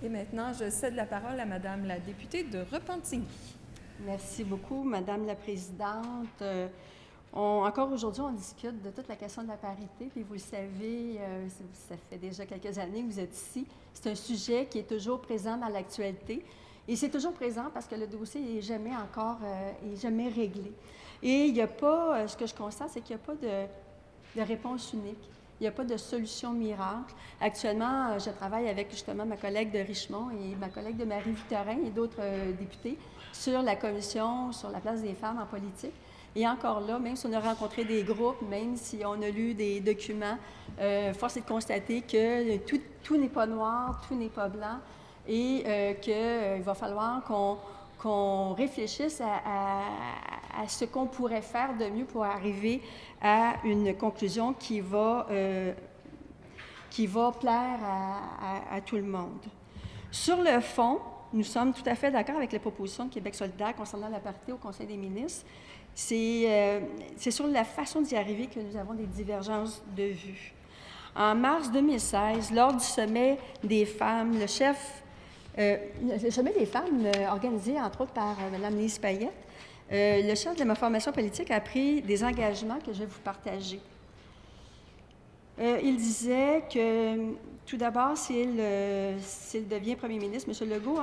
Et maintenant, je cède la parole à Madame la députée de Repentigny. Merci beaucoup, Madame la Présidente. Encore aujourd'hui, on discute de toute la question de la parité, puis vous le savez, ça fait déjà quelques années que vous êtes ici. C'est un sujet qui est toujours présent dans l'actualité. Et c'est toujours présent parce que le dossier n'est jamais jamais réglé. Et il n'y a pas, ce que je constate, c'est qu'il n'y a pas de réponse unique. Il n'y a pas de solution miracle. Actuellement, je travaille avec justement ma collègue de Richmond et ma collègue de Marie-Victorin et d'autres députés sur la commission sur la place des femmes en politique. Et encore là, même si on a rencontré des groupes, même si on a lu des documents, force est de constater que tout n'est pas noir, tout n'est pas blanc et qu'il va falloir qu'on réfléchisse à ce qu'on pourrait faire de mieux pour arriver à une conclusion qui va plaire à tout le monde. Sur le fond, nous sommes tout à fait d'accord avec les propositions de Québec solidaire concernant la parité au Conseil des ministres. C'est sur la façon d'y arriver que nous avons des divergences de vues. En mars 2016, lors du sommet des femmes, le sommet des femmes organisé entre autres par Mme Lise Payette, le chef de ma formation politique a pris des engagements que je vais vous partager. Il disait que, tout d'abord, s'il devient premier ministre, M. Legault,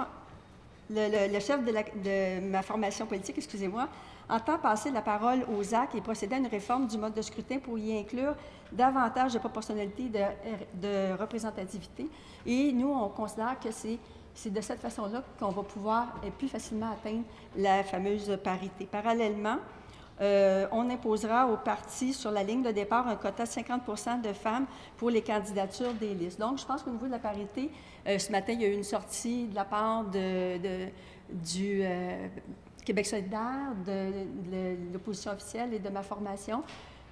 le chef de ma formation politique, excusez-moi, entend passer la parole aux actes et procéder à une réforme du mode de scrutin pour y inclure davantage de proportionnalité et de représentativité. Et nous, on considère que c'est de cette façon-là qu'on va pouvoir plus facilement atteindre la fameuse parité. Parallèlement, on imposera aux partis sur la ligne de départ un quota de 50% de femmes pour les candidatures des listes. Donc, je pense qu'au niveau de la parité, ce matin, il y a eu une sortie de la part du Québec solidaire, de l'opposition officielle et de ma formation.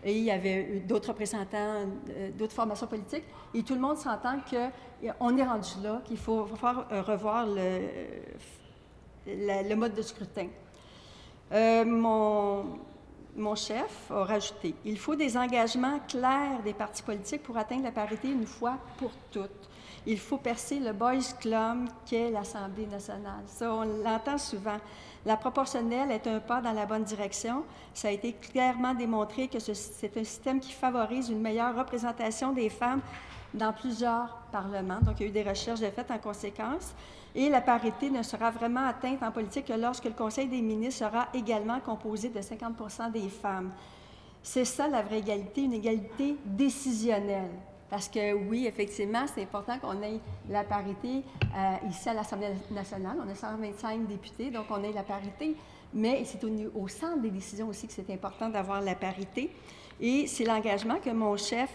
Et il y avait d'autres représentants d'autres formations politiques. Et tout le monde s'entend qu'on est rendu là, qu'il faut revoir le mode de scrutin. Mon chef a rajouté « Il faut des engagements clairs des partis politiques pour atteindre la parité une fois pour toutes. Il faut percer le boys club qu'est l'Assemblée nationale. » Ça, on l'entend souvent. La proportionnelle est un pas dans la bonne direction. Ça a été clairement démontré que c'est un système qui favorise une meilleure représentation des femmes dans plusieurs parlements. Donc, il y a eu des recherches de fait en conséquence. Et la parité ne sera vraiment atteinte en politique que lorsque le Conseil des ministres sera également composé de 50% des femmes. C'est ça la vraie égalité, une égalité décisionnelle. Parce que oui, effectivement, c'est important qu'on ait la parité ici à l'Assemblée nationale. On a 125 députés, donc on ait la parité. Mais c'est au centre des décisions aussi que c'est important d'avoir la parité. Et c'est l'engagement que mon chef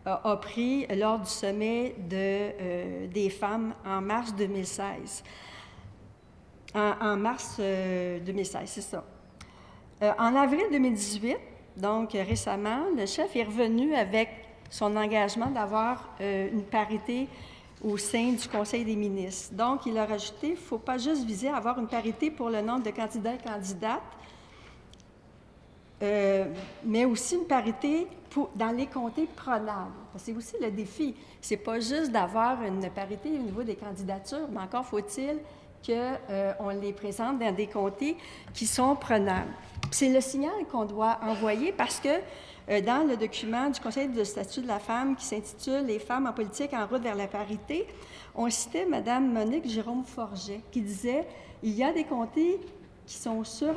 a pris lors du sommet des femmes en mars 2016. En mars 2016, c'est ça. En avril 2018, donc récemment, le chef est revenu avec son engagement d'avoir une parité au sein du Conseil des ministres. Donc, il a rajouté qu'il ne faut pas juste viser à avoir une parité pour le nombre de candidats et candidates, mais aussi une parité dans les comtés prenables. C'est aussi le défi. Ce n'est pas juste d'avoir une parité au niveau des candidatures, mais encore faut-il qu'on les présente dans des comtés qui sont prenables. C'est le signal qu'on doit envoyer parce que dans le document du Conseil de statut de la femme qui s'intitule « Les femmes en politique en route vers la parité », on citait Mme Monique Jérôme-Forget qui disait « Il y a des comtés qui sont sûrs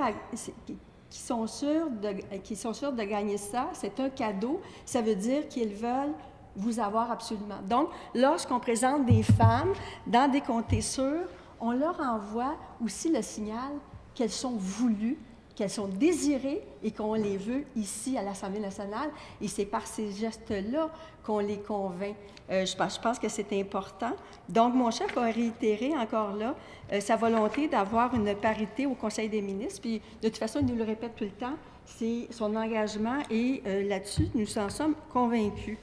de gagner ça, c'est un cadeau, ça veut dire qu'ils veulent vous avoir absolument. » Donc, lorsqu'on présente des femmes dans des comtés sûrs, on leur envoie aussi le signal qu'elles sont voulues, qu'elles sont désirées et qu'on les veut ici à l'Assemblée nationale. Et c'est par ces gestes-là qu'on les convainc. Je pense que c'est important. Donc, mon chef a réitéré encore là sa volonté d'avoir une parité au Conseil des ministres. Puis, de toute façon, il nous le répète tout le temps, c'est son engagement et là-dessus, nous en sommes convaincus.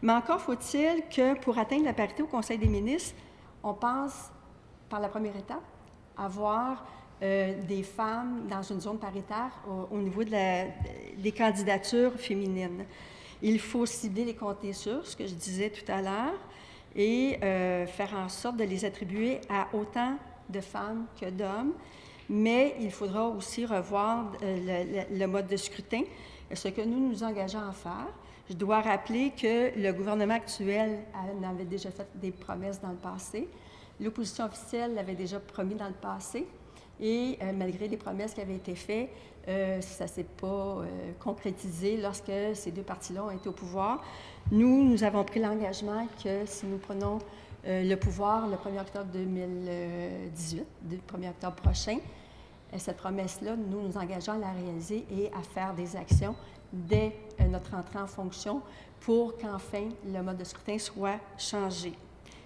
Mais encore faut-il que pour atteindre la parité au Conseil des ministres, on passe par la première étape, avoir des femmes dans une zone paritaire au niveau des candidatures féminines. Il faut cibler les comtés sûrs, ce que je disais tout à l'heure, et faire en sorte de les attribuer à autant de femmes que d'hommes. Mais il faudra aussi revoir le mode de scrutin, ce que nous nous engageons à faire. Je dois rappeler que le gouvernement actuel en avait déjà fait des promesses dans le passé. L'opposition officielle l'avait déjà promis dans le passé. Et malgré les promesses qui avaient été faites, ça ne s'est pas concrétisé lorsque ces deux partis-là ont été au pouvoir. Nous avons pris l'engagement que si nous prenons le pouvoir le 1er octobre 2018, le 1er octobre prochain, cette promesse-là, nous nous engageons à la réaliser et à faire des actions dès notre entrée en fonction pour qu'enfin le mode de scrutin soit changé.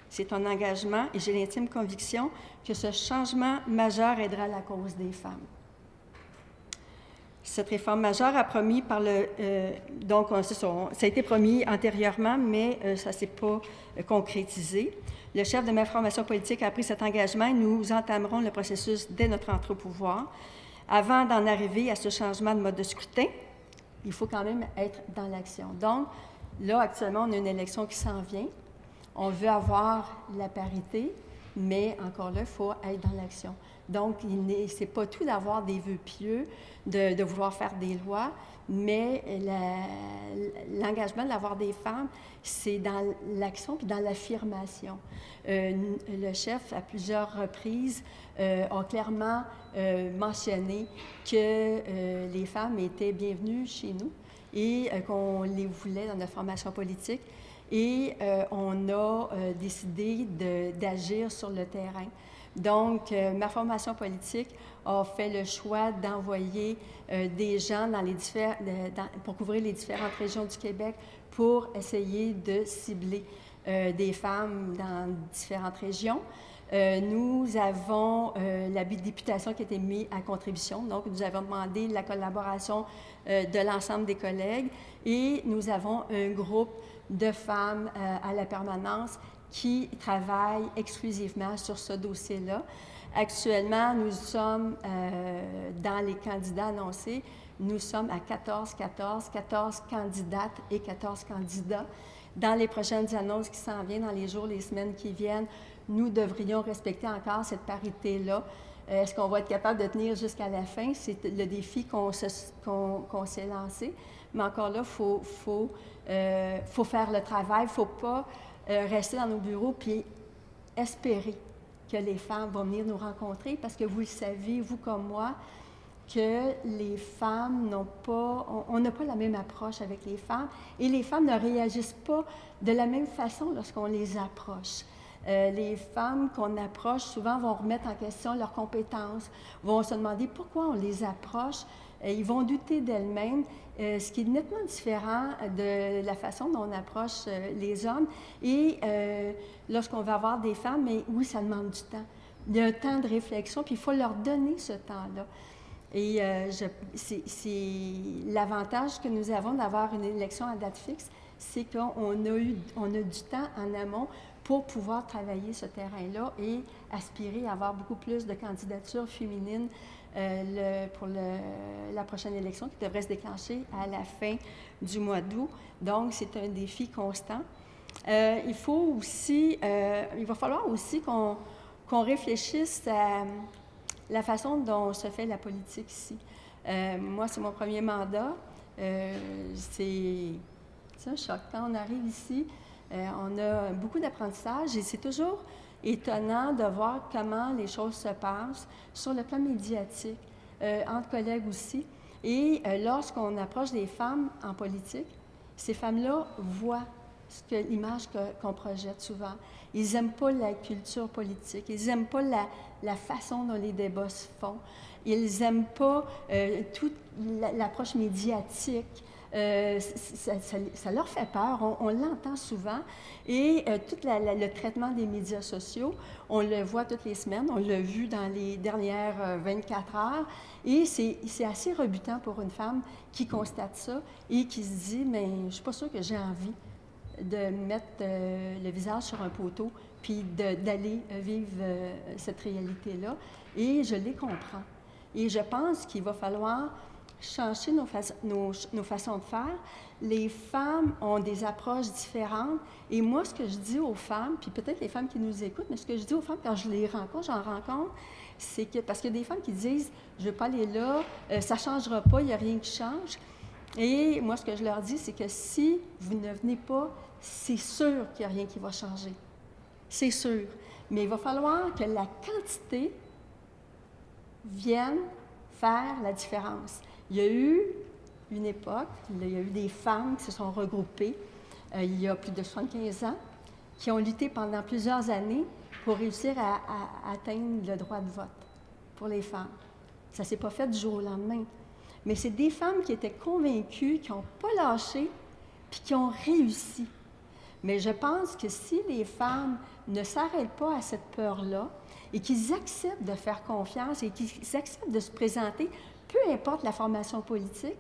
C'est un engagement et j'ai l'intime conviction que ce changement majeur aidera la cause des femmes. Cette réforme majeure a promis par donc, ça a été promis antérieurement, mais ça ne s'est pas concrétisé. Le chef de ma formation politique a pris cet engagement et nous entamerons le processus dès notre entrée au pouvoir. Avant d'en arriver à ce changement de mode de scrutin, il faut quand même être dans l'action. Donc, là, actuellement, on a une élection qui s'en vient. On veut avoir la parité, mais encore là, il faut être dans l'action. Donc, ce n'est pas tout d'avoir des vœux pieux, de vouloir faire des lois, mais l'engagement d'avoir des femmes, c'est dans l'action puis dans l'affirmation. Le chef, à plusieurs reprises, a clairement mentionné que les femmes étaient bienvenues chez nous et qu'on les voulait dans notre formation politique. Et on a décidé d'agir sur le terrain. Donc, ma formation politique a fait le choix d'envoyer des gens pour couvrir les différentes régions du Québec pour essayer de cibler des femmes dans différentes régions. Nous avons la députation qui a été mise à contribution. Donc, nous avons demandé la collaboration de l'ensemble des collègues et nous avons un groupe de femmes à la permanence qui travaillent exclusivement sur ce dossier-là. Actuellement, nous sommes dans les candidats annoncés, nous sommes à 14 candidates et 14 candidats. Dans les prochaines annonces qui s'en viennent, dans les jours, les semaines qui viennent, nous devrions respecter encore cette parité-là. Est-ce qu'on va être capable de tenir jusqu'à la fin? C'est le défi qu'on s'est lancé. Mais encore là, faut faire le travail. Il ne faut pas rester dans nos bureaux puis espérer que les femmes vont venir nous rencontrer parce que vous le savez, vous comme moi, que les femmes on n'a pas la même approche avec les femmes et les femmes ne réagissent pas de la même façon lorsqu'on les approche. Les femmes qu'on approche souvent vont remettre en question leurs compétences, vont se demander pourquoi on les approche. Ils vont douter d'elles-mêmes, ce qui est nettement différent de la façon dont on approche les hommes. Et lorsqu'on va avoir des femmes, mais oui, ça demande du temps. Il y a un temps de réflexion, puis il faut leur donner ce temps-là. Et c'est l'avantage que nous avons d'avoir une élection à date fixe, c'est qu'on a du temps en amont pour pouvoir travailler ce terrain-là et aspirer à avoir beaucoup plus de candidatures féminines pour la prochaine élection qui devrait se déclencher à la fin du mois d'août. Donc, c'est un défi constant. Il va falloir aussi qu'on réfléchisse à la façon dont se fait la politique ici. Moi, c'est mon premier mandat. C'est un choc. Quand on arrive ici, on a beaucoup d'apprentissage et c'est toujours étonnant de voir comment les choses se passent sur le plan médiatique, entre collègues aussi. Et lorsqu'on approche des femmes en politique, ces femmes-là voient l'image qu'on projette souvent. Ils n'aiment pas la culture politique, ils n'aiment pas la façon dont les débats se font, ils n'aiment pas toute l'approche médiatique. Ça leur fait peur, on l'entend souvent. Et tout le traitement des médias sociaux, on le voit toutes les semaines, on l'a vu dans les dernières 24 heures. Et c'est assez rebutant pour une femme qui constate ça et qui se dit, mais je ne suis pas sûre que j'ai envie de mettre le visage sur un poteau puis d'aller vivre cette réalité-là. Et je les comprends. Et je pense qu'il va falloir changer nos façons de faire. Les femmes ont des approches différentes. Et moi, ce que je dis aux femmes, puis peut-être les femmes qui nous écoutent, mais ce que je dis aux femmes quand je les rencontre, c'est que, parce qu'il y a des femmes qui disent, je ne veux pas aller là, ça ne changera pas, il n'y a rien qui change. Et moi, ce que je leur dis, c'est que si vous ne venez pas, c'est sûr qu'il n'y a rien qui va changer. C'est sûr. Mais il va falloir que la quantité vienne faire la différence. Il y a eu une époque, il y a eu des femmes qui se sont regroupées il y a plus de 75 ans, qui ont lutté pendant plusieurs années pour réussir à atteindre le droit de vote pour les femmes. Ça ne s'est pas fait du jour au lendemain. Mais c'est des femmes qui étaient convaincues, qui n'ont pas lâché, puis qui ont réussi. Mais je pense que si les femmes ne s'arrêtent pas à cette peur-là et qu'ils acceptent de faire confiance et qu'ils acceptent de se présenter, peu importe la formation politique,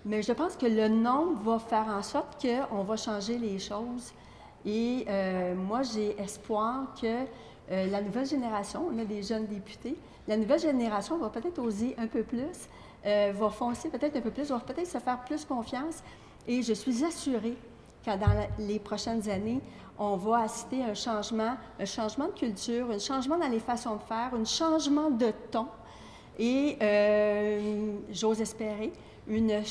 mais je pense que le nombre va faire en sorte qu'on va changer les choses. Et moi, j'ai espoir que la nouvelle génération, on a des jeunes députés, la nouvelle génération va peut-être oser un peu plus, va foncer peut-être un peu plus, va peut-être se faire plus confiance. Et je suis assurée que dans les prochaines années, on va assister à un changement de culture, un changement dans les façons de faire, un changement de ton. Et j'ose espérer un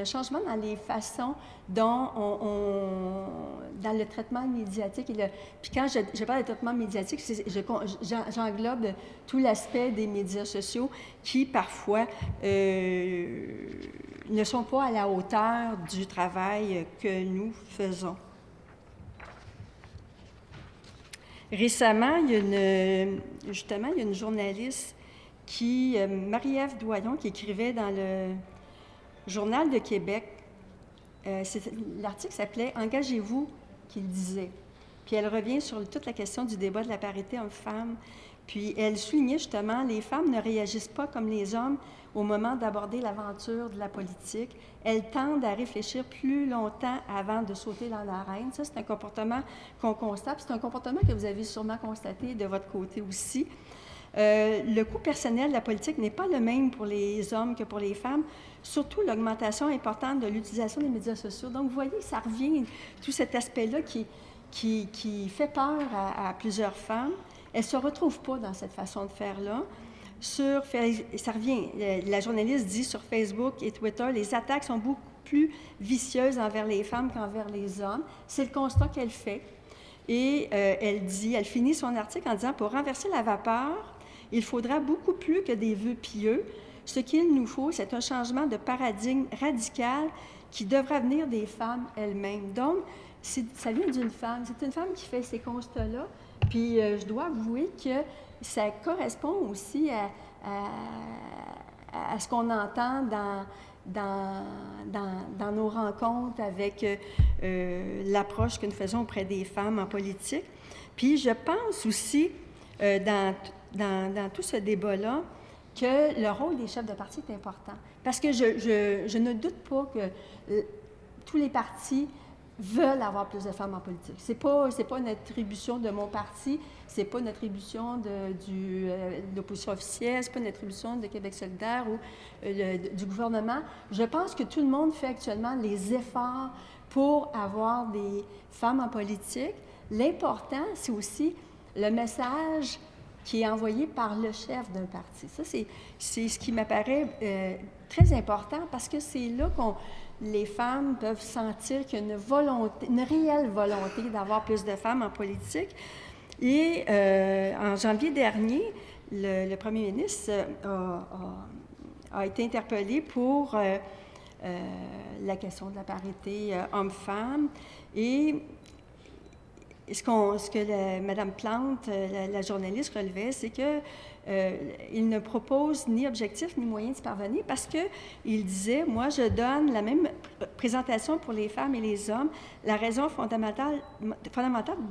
changement dans les façons dont dans le traitement médiatique. Puis quand je parle de traitement médiatique, j'englobe tout l'aspect des médias sociaux qui, parfois, ne sont pas à la hauteur du travail que nous faisons. Récemment, il y a une journaliste Marie-Ève Doyon, qui écrivait dans le Journal de Québec. L'article s'appelait « Engagez-vous », qu'il disait. Puis elle revient sur toute la question du débat de la parité homme-femme. Puis elle soulignait justement, les femmes ne réagissent pas comme les hommes au moment d'aborder l'aventure de la politique. Elles tendent à réfléchir plus longtemps avant de sauter dans l'arène. Ça, c'est un comportement qu'on constate. C'est un comportement que vous avez sûrement constaté de votre côté aussi. Le coût personnel de la politique n'est pas le même pour les hommes que pour les femmes, surtout l'augmentation importante de l'utilisation des médias sociaux. Donc, vous voyez, ça revient, tout cet aspect-là qui fait peur à plusieurs femmes. Elles ne se retrouvent pas dans cette façon de faire-là. Ça revient, la journaliste dit sur Facebook et Twitter, les attaques sont beaucoup plus vicieuses envers les femmes qu'envers les hommes. C'est le constat qu'elle fait. Et elle finit son article en disant « Pour renverser la vapeur, il faudra beaucoup plus que des vœux pieux. Ce qu'il nous faut, c'est un changement de paradigme radical qui devra venir des femmes elles-mêmes. » Donc, ça vient d'une femme. C'est une femme qui fait ces constats-là. Puis, je dois avouer que ça correspond aussi à ce qu'on entend dans nos rencontres avec l'approche que nous faisons auprès des femmes en politique. Puis, je pense aussi, dans tout ce débat-là, que le rôle des chefs de parti est important. Parce que je ne doute pas que tous les partis veulent avoir plus de femmes en politique. C'est pas une attribution de mon parti, c'est pas une attribution de l'opposition officielle, c'est pas une attribution de Québec solidaire ou du gouvernement. Je pense que tout le monde fait actuellement les efforts pour avoir des femmes en politique. L'important, c'est aussi le message qui est envoyé par le chef d'un parti. Ça, c'est ce qui m'apparaît très important parce que c'est là les femmes peuvent sentir qu'il y a une réelle volonté d'avoir plus de femmes en politique. Et en janvier dernier, le premier ministre a été interpellé pour la question de la parité homme-femme. Et ce que Mme Plante, la journaliste, relevait, c'est qu'il ne propose ni objectif ni moyen d'y parvenir parce qu'il disait, moi, je donne la même présentation pour les femmes et les hommes. La raison fondamentale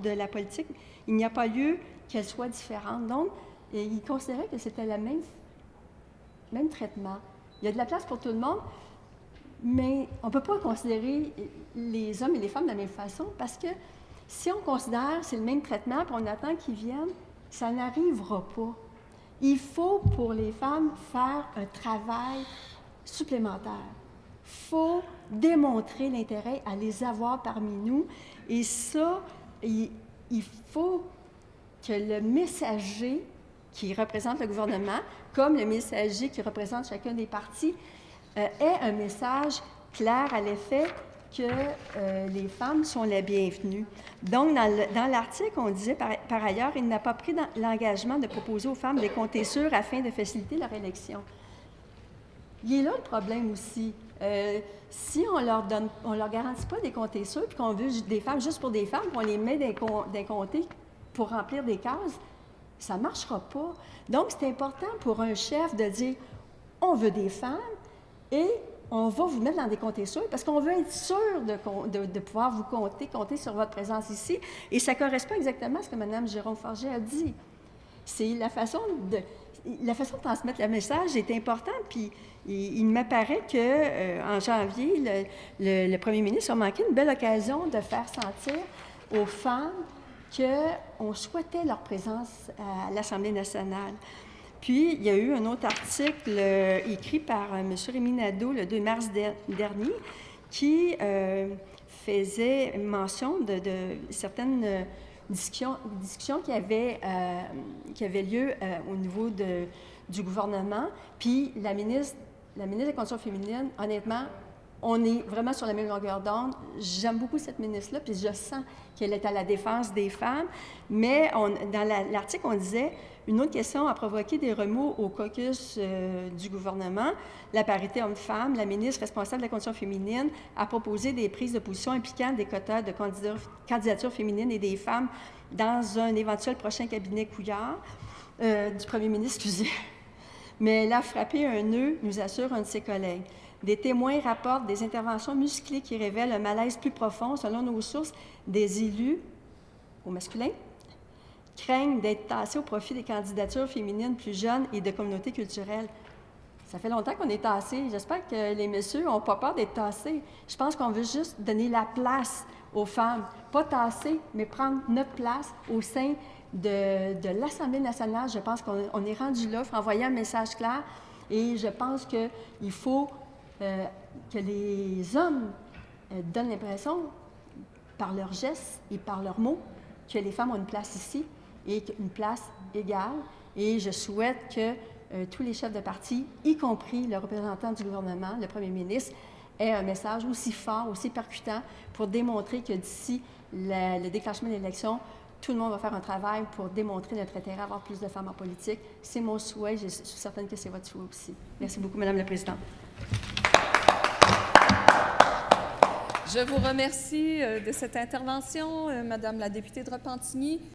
de la politique, il n'y a pas lieu qu'elle soit différente. Donc, il considérait que c'était le même traitement. Il y a de la place pour tout le monde, mais on ne peut pas considérer les hommes et les femmes de la même façon parce que si on considère que c'est le même traitement et on attend qu'ils viennent, ça n'arrivera pas. Il faut, pour les femmes, faire un travail supplémentaires. Il faut démontrer l'intérêt à les avoir parmi nous. Et ça, il faut que le messager qui représente le gouvernement, comme le messager qui représente chacun des partis, ait un message clair à l'effet que les femmes sont les bienvenues. Donc, dans l'article, on disait par ailleurs, il n'a pas pris l'engagement de proposer aux femmes des comtés sûrs afin de faciliter leur élection. Il est là le problème aussi. Si on leur garantit pas des comtés sûrs, puis qu'on veut des femmes juste pour des femmes, puis on les met des comtés pour remplir des cases, ça ne marchera pas. Donc, c'est important pour un chef de dire, on veut des femmes et on va vous mettre dans des comtés sûrs parce qu'on veut être sûr de pouvoir vous compter sur votre présence ici. Et ça correspond exactement à ce que Mme Jérôme Forget a dit. C'est la façon de transmettre le message est importante. Puis il m'apparaît qu'en janvier, le premier ministre a manqué une belle occasion de faire sentir aux femmes qu'on souhaitait leur présence à l'Assemblée nationale. Puis, il y a eu un autre article écrit par M. Rémi Nadeau le 2 mars dernier qui faisait mention de certaines discussions qui avaient lieu au niveau du gouvernement. Puis, la ministre des Conditions féminines, honnêtement, on est vraiment sur la même longueur d'onde. J'aime beaucoup cette ministre-là, puis je sens qu'elle est à la défense des femmes. Mais dans l'article, on disait « Une autre question a provoqué des remous au caucus du gouvernement. La parité homme-femme, la ministre responsable de la condition féminine a proposé des prises de position impliquant des quotas de candidature féminine et des femmes dans un éventuel prochain cabinet Couillard du premier ministre, excusez. Mais elle a frappé un nœud, nous assure un de ses collègues. Des témoins rapportent des interventions musclées qui révèlent un malaise plus profond. Selon nos sources, des élus, au masculin, craignent d'être tassés au profit des candidatures féminines plus jeunes et de communautés culturelles. Ça fait longtemps qu'on est tassés. J'espère que les messieurs n'ont pas peur d'être tassés. Je pense qu'on veut juste donner la place aux femmes. Pas tasser, mais prendre notre place au sein de l'Assemblée nationale. Je pense qu'on est rendu là. Il faut envoyer un message clair. Et je pense qu'il faut que les hommes donnent l'impression, par leurs gestes et par leurs mots, que les femmes ont une place ici et une place égale. Et je souhaite que tous les chefs de parti, y compris le représentant du gouvernement, le premier ministre, aient un message aussi fort, aussi percutant pour démontrer que d'ici le déclenchement de l'élection, tout le monde va faire un travail pour démontrer notre intérêt à avoir plus de femmes en politique. C'est mon souhait, je suis certaine que c'est votre souhait aussi. Merci beaucoup, Madame la Présidente. Je vous remercie de cette intervention, Madame la députée de Repentigny.